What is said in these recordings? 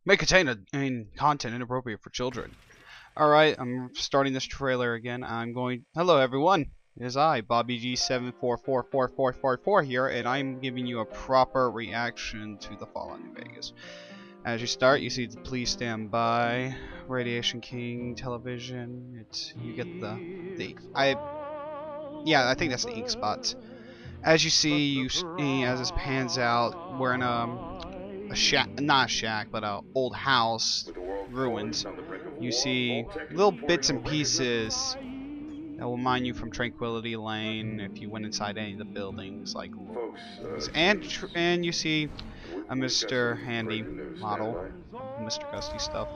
may contain content inappropriate for children. Alright, I'm starting this trailer again. Hello everyone! It is I, Bobby G74444444 here, and I'm giving you a proper reaction to the Fallout New Vegas. As you start, you see the Please Stand By, Radiation King television. You get I think that's the ink spots. As you see, as this pans out, we're in a shack, not a shack, but a old house, ruins. You see little bits and pieces that will remind you from Tranquility Lane if you went inside any of the buildings, like and you see a Mr. Handy model, Mr. Gusty stuff.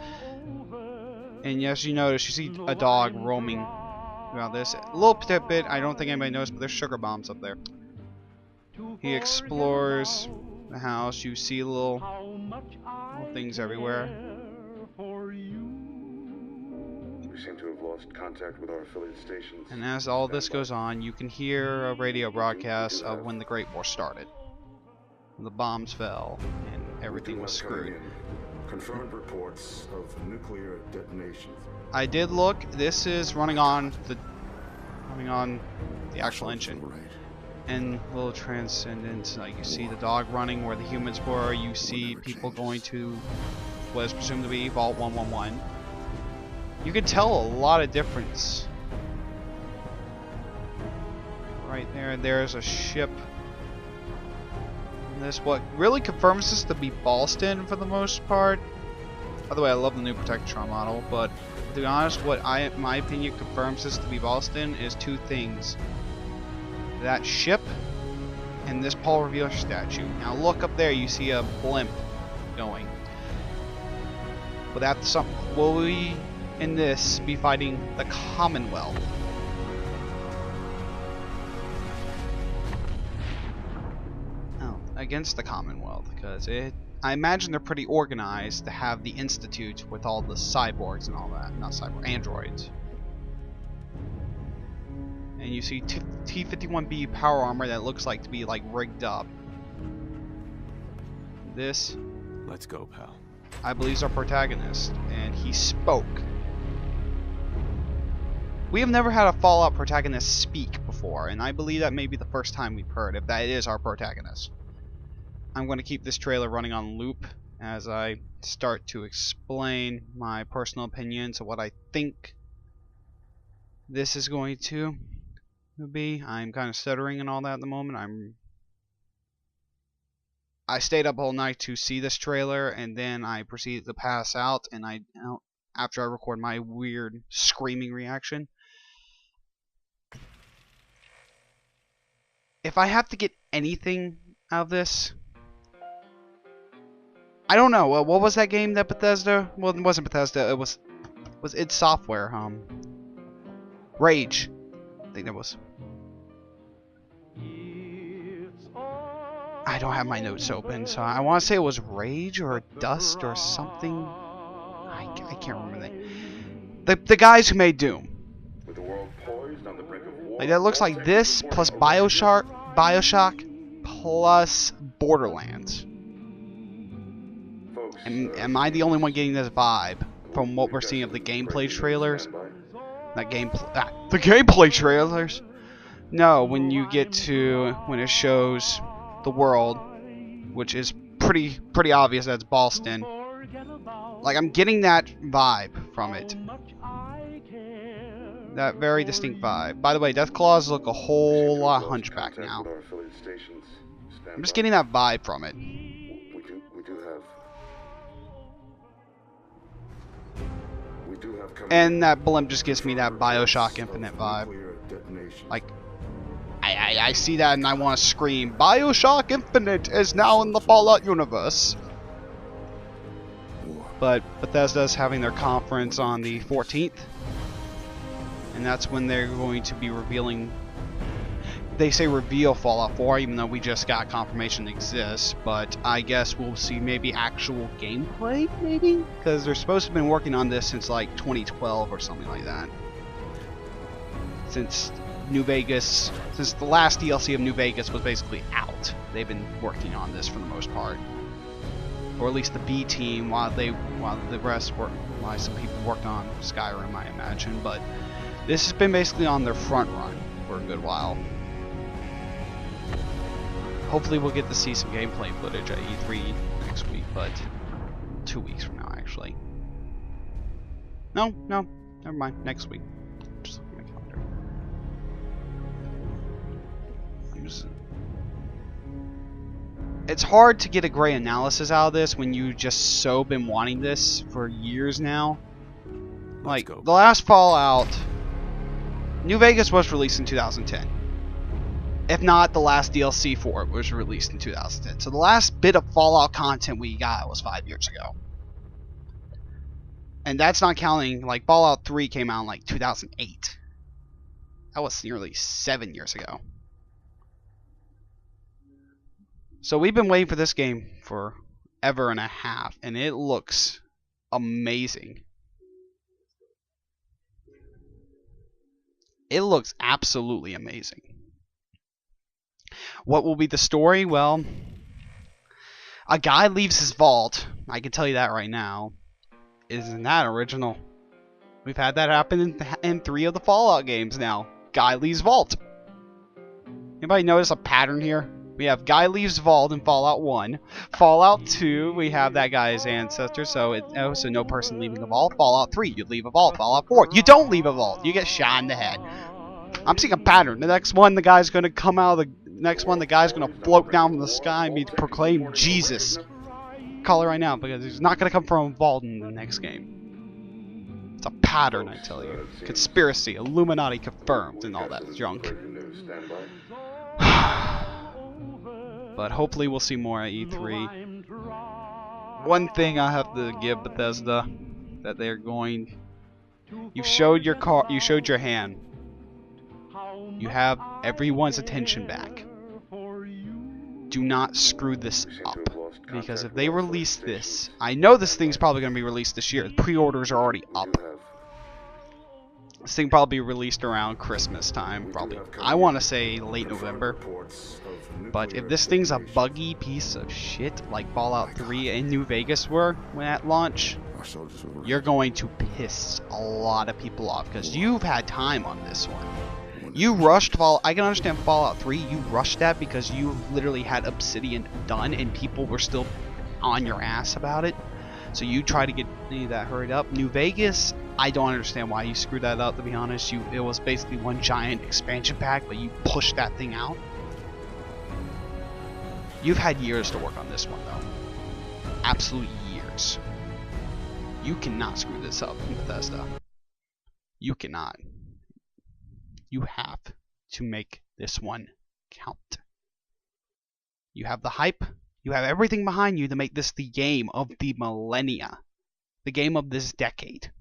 And as you notice, you see a dog roaming throughout this. A little bit, I don't think anybody noticed, but there's sugar bombs up there. He explores the house. You see little things everywhere. We seem to have lost contact with our affiliate stations. And as all this goes on, you can hear a radio broadcast of when the Great War started. The bombs fell and everything was screwed. Confirmed reports of nuclear detonations. I did look. This is running on the actual engine. Right. And little transcendent, like you see the dog running where the humans were. You see people going to what is presumed to be Vault 111. You can tell a lot of difference. Right there's a ship. And this what really confirms this to be Ballston for the most part. By the way, I love the new Protectron model, but to be honest, in my opinion, confirms this to be Ballston is two things. That ship and this Paul Revere statue. Now look up there, you see a blimp going. But that's something. Will we in this be fighting the Commonwealth? Oh, against the Commonwealth, because I imagine they're pretty organized to have the Institute with all the cyborgs and all that. Not cyborg, androids. And you see T-51B power armor that looks like to be like rigged up. This, let's go, pal. I believe, is our protagonist, and he spoke. We have never had a Fallout protagonist speak before, and I believe that may be the first time we've heard if that is our protagonist. I'm going to keep this trailer running on loop as I start to explain my personal opinions of what I think this is going to be. I'm kind of stuttering and all that at the moment. I stayed up all night to see this trailer, and then I proceeded to pass out, and after I record my weird screaming reaction. If I have to get anything out of this, I don't know. What was that game that Bethesda? Well, it wasn't Bethesda. It was id Software. Rage. I think that was. I don't have my notes open, so I want to say it was Rage or Dust or something. I can't remember the name. The guys who made Doom. With the world poised on the brink of war, Like that looks like this plus Bioshock plus Borderlands. folks, Am I the only one getting this vibe from what we're seeing of the gameplay trailers? The gameplay trailers. No, when it shows the world, which is pretty obvious that's Ballston. Like I'm getting that vibe from it. That very distinct vibe. By the way, Deathclaws look a whole lot hunchback now. I'm just getting that vibe from it. We do have And that blimp just gives me that Bioshock Infinite vibe. Like, I see that and I want to scream, Bioshock Infinite is now in the Fallout universe. But Bethesda's having their conference on the 14th. And that's when they're going to be revealing. They say reveal Fallout 4, even though we just got confirmation it exists. But I guess we'll see maybe actual gameplay, maybe? Because they're supposed to have been working on this since like 2012 or something like that. Since New Vegas, since the last DLC of New Vegas was basically out, they've been working on this for the most part. or at least the B team, while the rest work, while some people worked on Skyrim, I imagine. But this has been basically on their front run for a good while. Hopefully we'll get to see some gameplay footage at E3 next week, but 2 weeks from now, actually. No, never mind. Next week. Just look at my calendar. It's hard to get a great analysis out of this when you just so been wanting this for years now. Like, the last Fallout, New Vegas was released in 2010. If not, the last DLC for it was released in 2010. So the last bit of Fallout content we got was 5 years ago. And that's not counting, like, Fallout 3 came out in, like, 2008. That was nearly 7 years ago. So we've been waiting for this game for ever and a half, and it looks amazing. It looks absolutely amazing. What will be the story? Well, a guy leaves his vault. I can tell you that right now. Isn't that original? We've had that happen in 3 of the Fallout games now. Guy leaves vault. Anybody notice a pattern here? We have guy leaves vault in Fallout 1. Fallout 2, we have that guy's ancestor, so no person leaving a vault. Fallout 3, you leave a vault. Fallout 4, you don't leave a vault. You get shot in the head. I'm seeing a pattern. The next one, the guy's going to come out of the... Next one, the guy's going to float down from the sky and be proclaimed Jesus. Call it right now, because he's not going to come from a vault in the next game. It's a pattern, I tell you. Conspiracy, Illuminati confirmed, and all that junk. But hopefully we'll see more at E3. One thing I have to give Bethesda, that they're going... You showed your car. You showed your hand. You have everyone's attention back. Do not screw this up, because if they release this, I know this thing's probably going to be released this year. Pre-orders are already up. This thing probably be released around Christmas time, probably. I want to say late November. But if this thing's a buggy piece of shit like Fallout 3 and New Vegas were when at launch, you're going to piss a lot of people off, because you've had time on this one. You rushed Fallout. I can understand Fallout 3. You rushed that because you literally had Obsidian done and people were still on your ass about it. So you try to get that hurried up. New Vegas, I don't understand why you screwed that up, to be honest. It was basically one giant expansion pack, but you pushed that thing out. You've had years to work on this one, though. Absolute years. You cannot screw this up in Bethesda. You cannot. You have to make this one count. You have the hype. You have everything behind you to make this the game of the millennia. The game of this decade.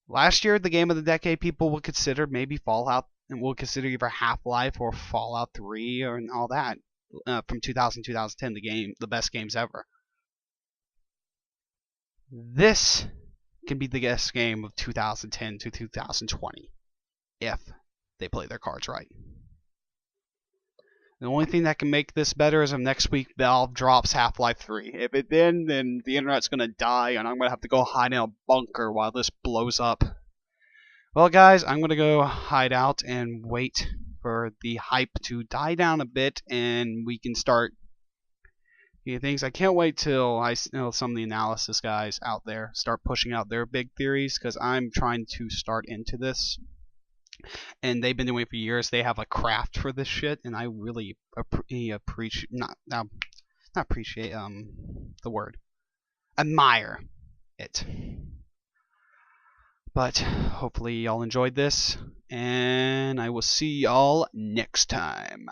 Last year, the game of the decade, people would consider maybe Fallout, and will consider either Half-Life or Fallout 3 or and all that. From 2000-2010, the best games ever. This can be the best game of 2010 to 2020 if they play their cards right. The only thing that can make this better is if next week Valve drops Half-Life 3. If it then the internet's gonna die and I'm gonna have to go hide in a bunker while this blows up. Well, guys, I'm gonna go hide out and wait for the hype to die down a bit and we can start things. I can't wait till some of the analysis guys out there start pushing out their big theories, because I'm trying to start into this, and they've been doing it for years. They have a craft for this shit, and I really appreciate admire it. But hopefully y'all enjoyed this, and I will see y'all next time.